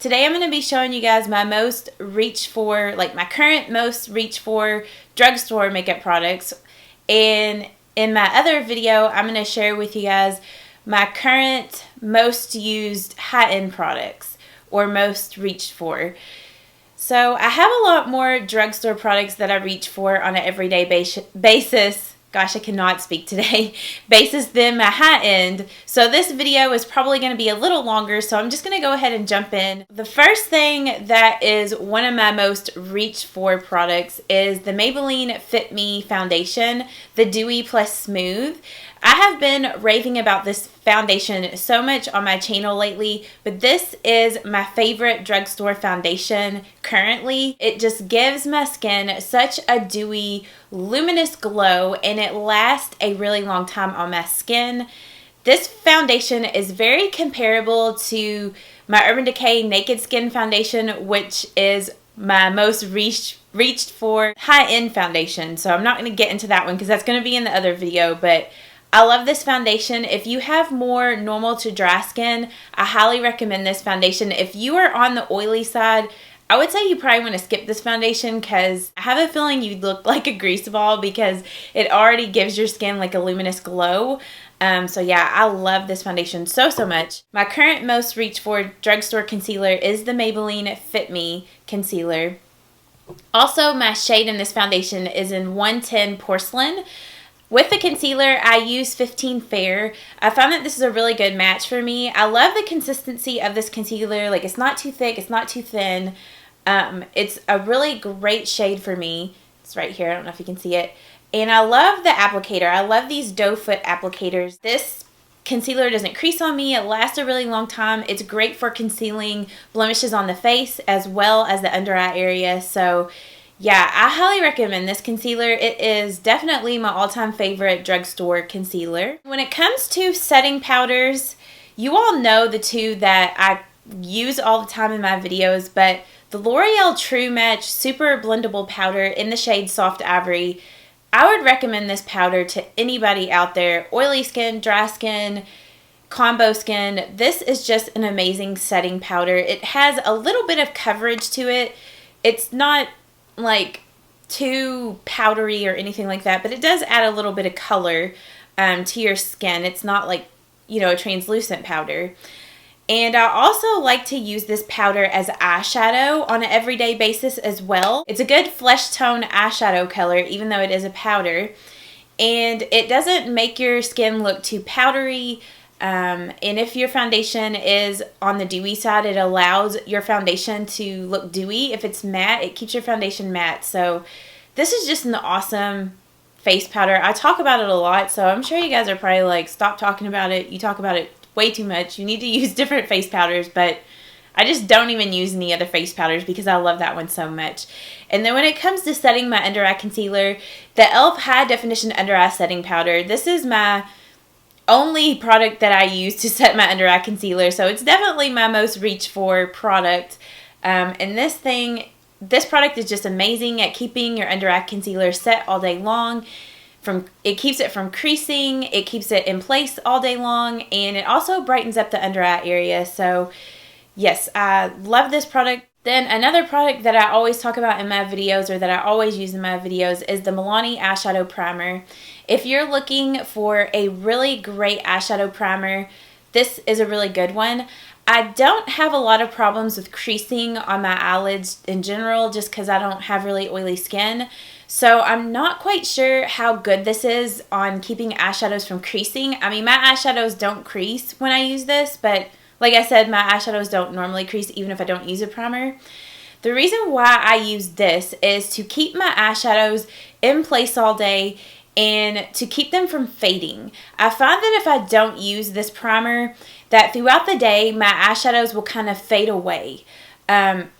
Today I'm going to be showing you guys my most reach for, like my current most reach for drugstore makeup products. And in my other video, I'm going to share with you guys my current most used high-end products or most reached for. So I have a lot more drugstore products that I reach for on an everyday basis. Gosh, I cannot speak today. Basis than my high end. So this video is probably going to be a little longer, so I'm just going to go ahead and jump in. The first thing that is one of my most reached for products is the Maybelline Fit Me foundation, the Dewy+Smooth. I have been raving about this foundation so much on my channel lately, but this is my favorite drugstore foundation currently. It just gives my skin such a dewy, luminous glow, and it lasts a really long time on my skin. This foundation is very comparable to my Urban Decay Naked Skin foundation, which is my most reached for high-end foundation. So I'm not going to get into that one because that's going to be in the other video, but I love this foundation. If you have more normal to dry skin, I highly recommend this foundation. If you are on the oily side, I would say you probably want to skip this foundation because I have a feeling you'd look like a grease ball because it already gives your skin like a luminous glow. So yeah, I love this foundation so much. My current most reached for drugstore concealer is the Maybelline Fit Me concealer. Also, my shade in this foundation is in 110 Porcelain. With the concealer, I use 15 Fair. I found that this is a really good match for me. I love the consistency of this concealer. Like, it's not too thick, it's not too thin. It's a really great shade for me. It's right here. I don't know if you can see it. And I love the applicator. I love these doe foot applicators. This concealer doesn't crease on me. It lasts a really long time. It's great for concealing blemishes on the face as well as the under eye area. So yeah, I highly recommend this concealer. It is definitely my all-time favorite drugstore concealer. When it comes to setting powders, you all know the two that I use all the time in my videos, but the L'Oreal True Match Super Blendable Powder in the shade Soft Ivory, I would recommend this powder to anybody out there. Oily skin, dry skin, combo skin. This is just an amazing setting powder. It has a little bit of coverage to it. It's not like too powdery or anything like that, but it does add a little bit of color to your skin. It's not like, you know, a translucent powder. And I also like to use this powder as eyeshadow on an everyday basis as well. It's a good flesh tone eyeshadow color, even though it is a powder. And it doesn't make your skin look too powdery. And if your foundation is on the dewy side, it allows your foundation to look dewy. If it's matte, it keeps your foundation matte. So this is just an awesome face powder. I talk about it a lot, so I'm sure you guys are probably like, stop talking about it. You talk about it way too much. You need to use different face powders, but I just don't even use any other face powders because I love that one so much. And then when it comes to setting my under eye concealer, the e.l.f. High Definition Under Eye Setting Powder, this is my only product that I use to set my under eye concealer, so it's definitely my most reach for product. And this product is just amazing at keeping your under eye concealer set all day long. It keeps it from creasing, it keeps it in place all day long, and it also brightens up the under eye area. So yes, I love this product. Then another product that I always talk about in my videos, or that I always use in my videos, is the Milani Eyeshadow Primer. If you're looking for a really great eyeshadow primer, this is a really good one. I don't have a lot of problems with creasing on my eyelids in general, just because I don't have really oily skin. So I'm not quite sure how good this is on keeping eyeshadows from creasing. I mean, my eyeshadows don't crease when I use this, but like I said, my eyeshadows don't normally crease even if I don't use a primer. The reason why I use this is to keep my eyeshadows in place all day and to keep them from fading. I find that if I don't use this primer, that throughout the day, my eyeshadows will kind of fade away.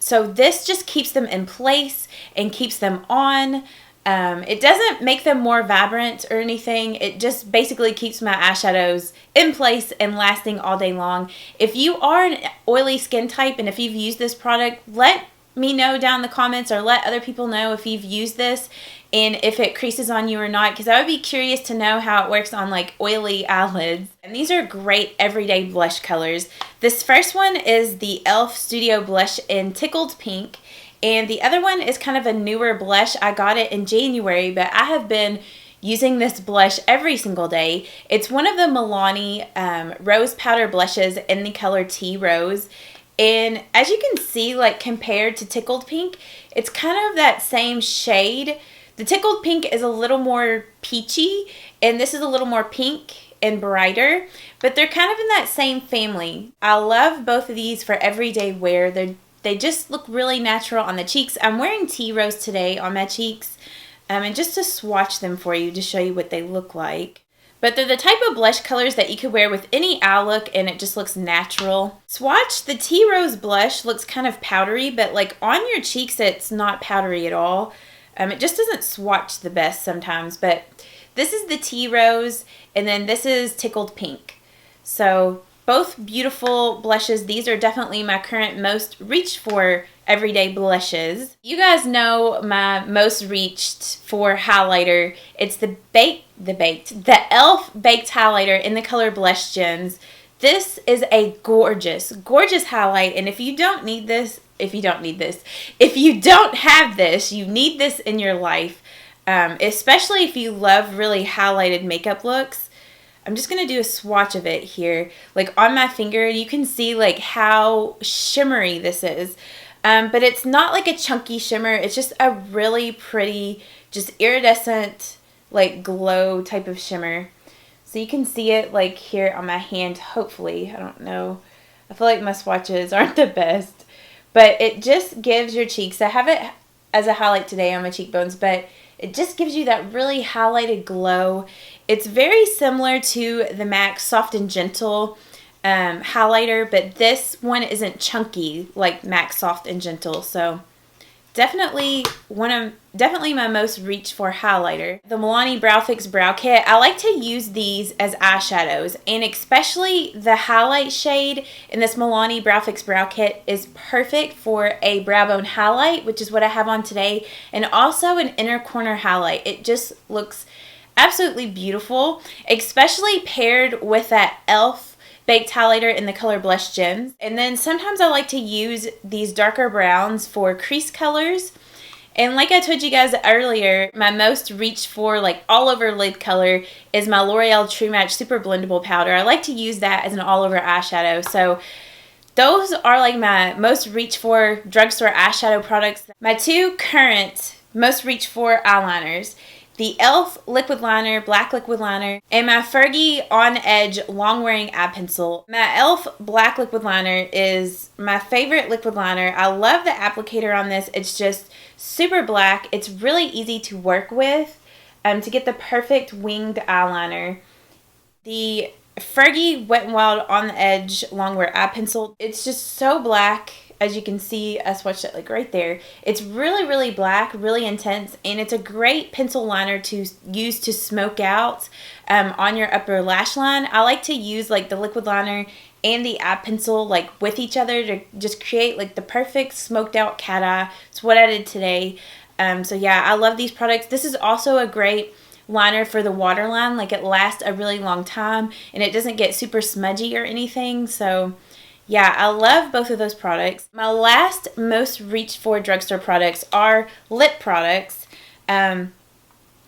So this just keeps them in place and keeps them on. It doesn't make them more vibrant or anything. It just basically keeps my eyeshadows in place and lasting all day long. If you are an oily skin type and if you've used this product, let me know down in the comments, or let other people know if you've used this and if it creases on you or not, because I would be curious to know how it works on like oily eyelids. And these are great everyday blush colors. This first one is the e.l.f. Studio Blush in Tickled Pink, and the other one is kind of a newer blush. I got it in January, but I have been using this blush every single day. It's one of the Milani Rose Powder blushes in the color Tea Rose. And as you can see, like compared to Tickled Pink, it's kind of that same shade. The Tickled Pink is a little more peachy, and this is a little more pink and brighter, but they're kind of in that same family. I love both of these for everyday wear. They just look really natural on the cheeks. I'm wearing Tea Rose today on my cheeks, and just to swatch them for you to show you what they look like. But they're the type of blush colors that you could wear with any eye look, and it just looks natural. Swatch, the Tea Rose blush looks kind of powdery, but like on your cheeks it's not powdery at all. It just doesn't swatch the best sometimes, but this is the Tea Rose, and then this is Tickled Pink. So both beautiful blushes. These are definitely my current most reached for everyday blushes. You guys know my most reached for highlighter. It's the e.l.f. Baked Highlighter in the color Blush Gems. This is a gorgeous, gorgeous highlight, and if you don't have this, you need this in your life, especially if you love really highlighted makeup looks. I'm just going to do a swatch of it here. Like on my finger, you can see like how shimmery this is. But it's not like a chunky shimmer. It's just a really pretty, just iridescent, like glow type of shimmer. So you can see it like here on my hand, hopefully. I don't know. I feel like my swatches aren't the best. But it just gives your cheeks, I have it as a highlight today on my cheekbones, but it just gives you that really highlighted glow. It's very similar to the MAC Soft and Gentle highlighter, but this one isn't chunky like MAC Soft and Gentle. So definitely my most reached for highlighter. The Milani Brow Fix Brow Kit. I like to use these as eyeshadows, and especially the highlight shade in this Milani Brow Fix Brow Kit is perfect for a brow bone highlight, which is what I have on today, and also an inner corner highlight. It just looks absolutely beautiful, especially paired with that e.l.f. Baked highlighter in the color Blush Gems. And then sometimes I like to use these darker browns for crease colors. And like I told you guys earlier, my most reached for like all over lid color is my L'Oreal True Match Super Blendable Powder. I like to use that as an all over eyeshadow. So those are like my most reached for drugstore eyeshadow products. My two current most reached for eyeliners: the e.l.f. liquid liner, black liquid liner, and my Fergie On Edge long wearing eye pencil. My e.l.f. black liquid liner is my favorite liquid liner. I love the applicator on this. It's just super black. It's really easy to work with to get the perfect winged eyeliner. The Fergie Wet n Wild On the Edge long wear eye pencil, it's just so black. As you can see, I swatched it like right there. It's really, really black, really intense, and it's a great pencil liner to use to smoke out on your upper lash line. I like to use like the liquid liner and the eye pencil like with each other to just create like the perfect smoked out cat eye. It's what I did today. So yeah, I love these products. This is also a great liner for the waterline. Like it lasts a really long time and it doesn't get super smudgy or anything. So yeah, I love both of those products. My last most reached for drugstore products are lip products. And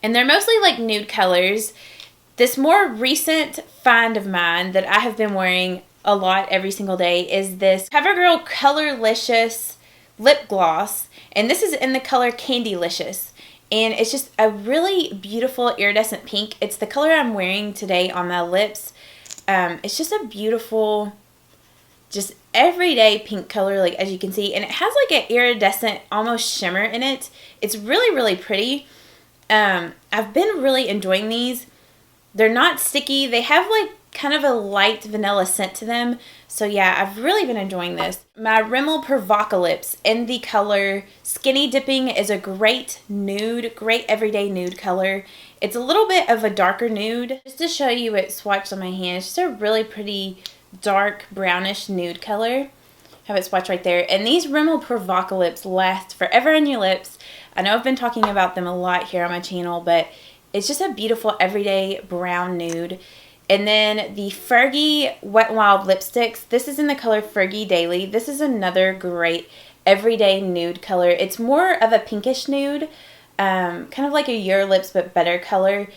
they're mostly like nude colors. This more recent find of mine that I have been wearing a lot every single day is this CoverGirl Colorlicious lip gloss. And this is in the color Candylicious. And it's just a really beautiful iridescent pink. It's the color I'm wearing today on my lips. It's just a beautiful, just everyday pink color, like as you can see, and it has like an iridescent almost shimmer in it. It's really, really pretty. I've been really enjoying these. They're not sticky. They have like kind of a light vanilla scent to them. So yeah, I've really been enjoying this. My Rimmel Provocalips in the color Skinny Dipping is a great nude, great everyday nude color. It's a little bit of a darker nude. Just to show you it swatched on my hand, it's just a really pretty dark brownish nude color. have it swatched right there. And these Rimmel Provocalips last forever on your lips. I know I've been talking about them a lot here on my channel, but it's just a beautiful everyday brown nude. And then the Fergie Wet n Wild lipsticks. This is in the color Fergie Daily. This is another great everyday nude color. It's more of a pinkish nude, kind of like a Your Lips but better color.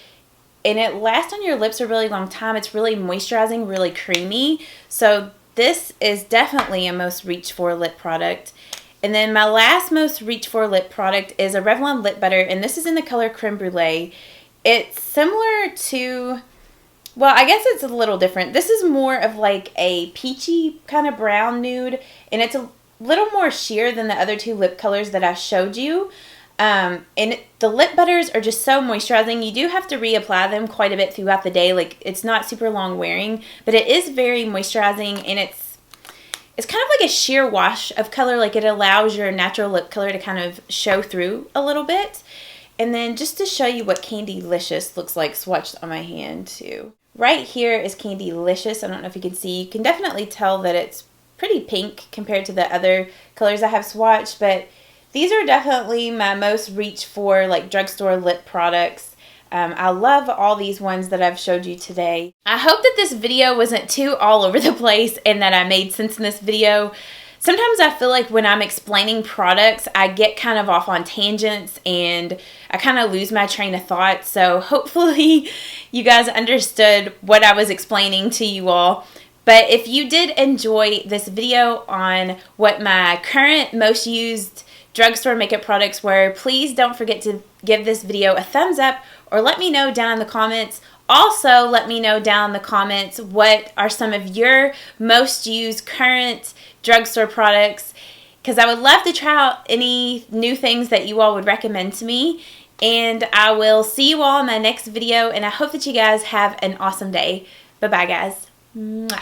And it lasts on your lips a really long time. It's really moisturizing, really creamy. So this is definitely a most reach for lip product. And then my last most reach for lip product is a Revlon lip butter, and this is in the color Creme Brûlée. It's similar to, well, I guess it's a little different. This is more of like a peachy kind of brown nude, and it's a little more sheer than the other two lip colors that I showed you. And the lip butters are just so moisturizing. You do have to reapply them quite a bit throughout the day. Like, it's not super long wearing, but it is very moisturizing, and it's kind of like a sheer wash of color. Like, it allows your natural lip color to kind of show through a little bit. And then just to show you what Candylicious looks like swatched on my hand too. Right here is Candylicious. I don't know if you can see. You can definitely tell that it's pretty pink compared to the other colors I have swatched, but these are definitely my most reach for like drugstore lip products. I love all these ones that I've showed you today. I hope that this video wasn't too all over the place and that I made sense in this video. Sometimes I feel like when I'm explaining products, I get kind of off on tangents and I kind of lose my train of thought. So hopefully you guys understood what I was explaining to you all. But if you did enjoy this video on what my current most used drugstore makeup products were, please don't forget to give this video a thumbs up or let me know down in the comments. Also, let me know down in the comments what are some of your most used current drugstore products, because I would love to try out any new things that you all would recommend to me. And I will see you all in my next video, and I hope that you guys have an awesome day. Bye-bye, guys. Mwah.